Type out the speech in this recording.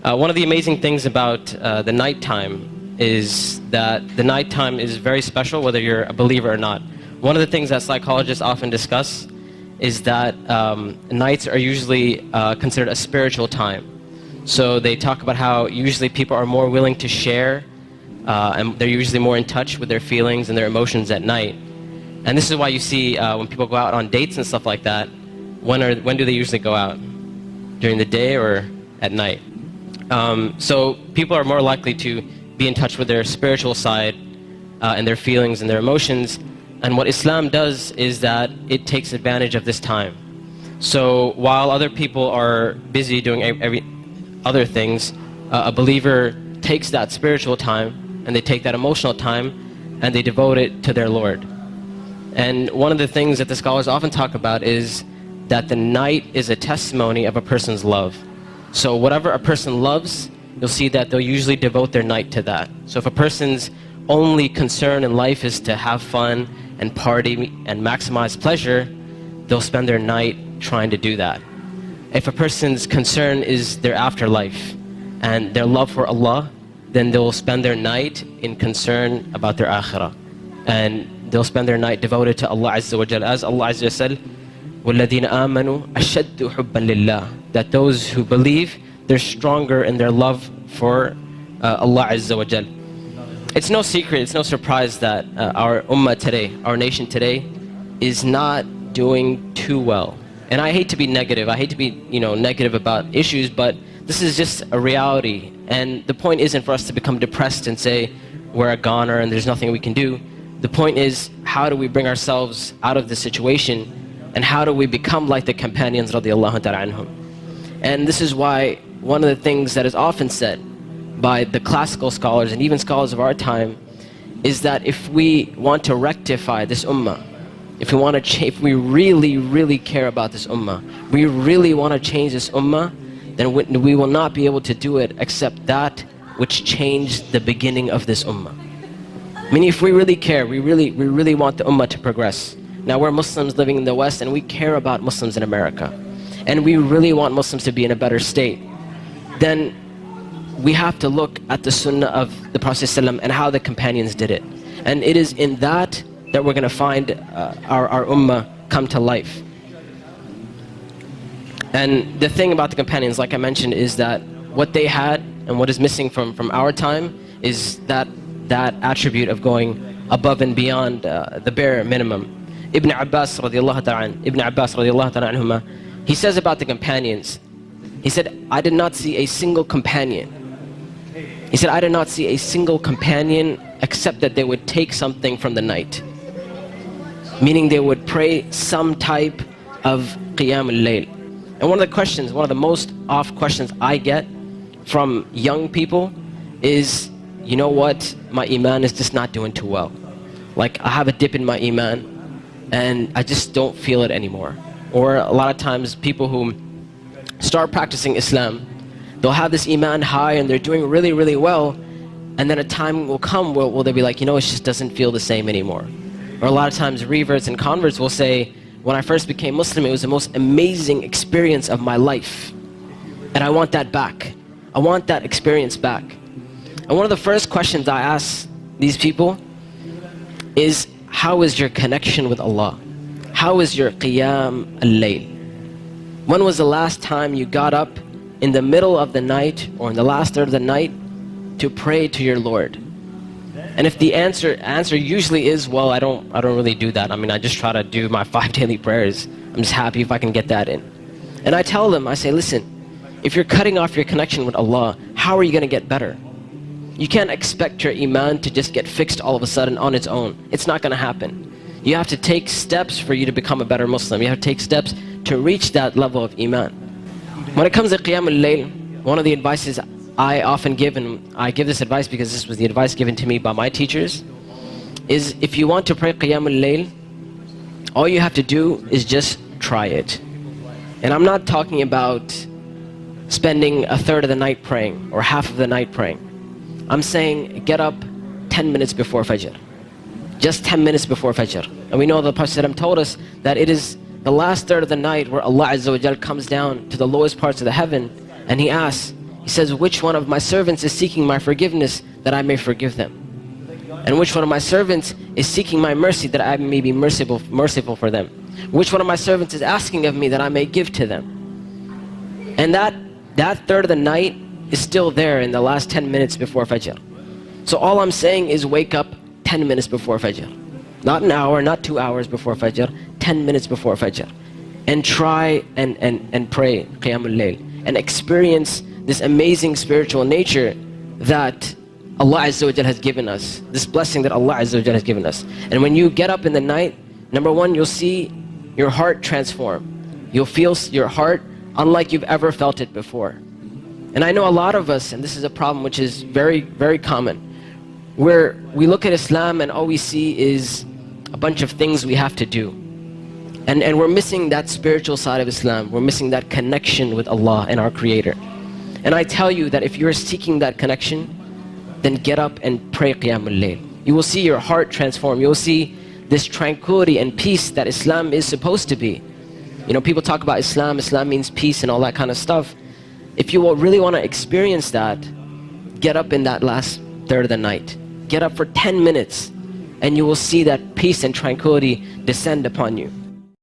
One of the amazing things about the nighttime is that the nighttime is very special whether you're a believer or not. One of the things that psychologists often discuss is that nights are usually considered a spiritual time. So they talk about how usually people are more willing to share and they're usually more in touch with their feelings and their emotions at night. And this is why you see when people go out on dates and stuff like that, when do they usually go out? During the day or at night? So people are more likely to be in touch with their spiritual side and their feelings and their emotions. And what Islam does is that it takes advantage of this time. So while other people are busy doing other things, a believer takes that spiritual time and they take that emotional time and they devote it to their Lord. And one of the things that the scholars often talk about is that the night is a testimony of a person's love. So whatever a person loves, you'll see that they'll usually devote their night to that. So if a person's only concern in life is to have fun and party and maximize pleasure, they'll spend their night trying to do that. If a person's concern is their afterlife and their love for Allah, then they'll spend their night in concern about their akhirah. And they'll spend their night devoted to Allah Azza wa Jal. As Allah Azza wa Jal said, وَالَّذِينَ آمَنُوا أَشَدُّ حُبًّا لِلَّهِ, that those who believe, they're stronger in their love for Allah Azza wa Jal. It's no secret, it's no surprise that our ummah today, our nation today, is not doing too well. And I hate to be negative, I hate to be negative about issues, but this is just a reality. And the point isn't for us to become depressed and say we're a goner and there's nothing we can do. The point is, how do we bring ourselves out of this situation, and how do we become like the companions radiallahu ta'ala anhum? And this is why one of the things that is often said by the classical scholars and even scholars of our time is that if we want to rectify this ummah, if we really, really care about this ummah, we really want to change this ummah, then we will not be able to do it except that which changed the beginning of this ummah. Meaning, if we really care, we really want the ummah to progress. Now we're Muslims living in the West and we care about Muslims in America, and we really want Muslims to be in a better state, then we have to look at the sunnah of the Prophet ﷺ and how the companions did it. And it is in that we're going to find our ummah come to life. And the thing about the companions, like I mentioned, is that what they had and what is missing from our time is that attribute of going above and beyond the bare minimum. Ibn Abbas radiallahu ta'ala anhuma, he says about the companions, he said, I did not see a single companion. He said, I did not see a single companion except that they would take something from the night. Meaning they would pray some type of qiyam al-layl. And one of the most oft questions I get from young people is, you know what, my iman is just not doing too well. Like, I have a dip in my iman and I just don't feel it anymore. Or a lot of times people who start practicing Islam, they'll have this iman high and they're doing really, really well, and then a time will come where they'll be like, it just doesn't feel the same anymore. Or a lot of times reverts and converts will say, when I first became Muslim, it was the most amazing experience of my life, and I want that back. I want that experience back. And one of the first questions I ask these people is, how is your connection with Allah? How is your qiyam al-layl? When was the last time you got up in the middle of the night or in the last third of the night to pray to your Lord? And if the answer usually is, well, I don't really do that. I just try to do my 5 daily prayers. I'm just happy if I can get that in. And I tell them, I say, listen, if you're cutting off your connection with Allah, how are you going to get better? You can't expect your iman to just get fixed all of a sudden on its own. It's not going to happen. You have to take steps for you to become a better Muslim. You have to take steps to reach that level of iman. When it comes to qiyam al-layl, one of the advices I often give, and I give this advice because this was the advice given to me by my teachers, is if you want to pray qiyam al-layl, all you have to do is just try it. And I'm not talking about spending a third of the night praying or half of the night praying. I'm saying get up 10 minutes before Fajr. Just 10 minutes before Fajr. And we know the Prophet ﷺ told us that it is the last third of the night where Allah Azza wa Jal comes down to the lowest parts of the heaven and He asks, He says, which one of my servants is seeking my forgiveness that I may forgive them? And which one of my servants is seeking my mercy that I may be merciful for them? Which one of my servants is asking of me that I may give to them? And that third of the night is still there in the last 10 minutes before Fajr. So all I'm saying is wake up 10 minutes before Fajr. Not an hour, not 2 hours before Fajr, 10 minutes before Fajr. And try and pray Qiyamul Layl. And experience this amazing spiritual nature that Allah Azza wa Jal has given us. This blessing that Allah Azza wa Jal has given us. And when you get up in the night, number one, you'll see your heart transform. You'll feel your heart unlike you've ever felt it before. And I know a lot of us, and this is a problem which is very, very common, where we look at Islam and all we see is a bunch of things we have to do. And we're missing that spiritual side of Islam. We're missing that connection with Allah and our Creator. And I tell you that if you're seeking that connection, then get up and pray Qiyamul Layl. You will see your heart transform. You will see this tranquility and peace that Islam is supposed to be. You know, people talk about Islam means peace and all that kind of stuff. If you really want to experience that, get up in that last third of the night. Get up for 10 minutes and you will see that peace and tranquility descend upon you.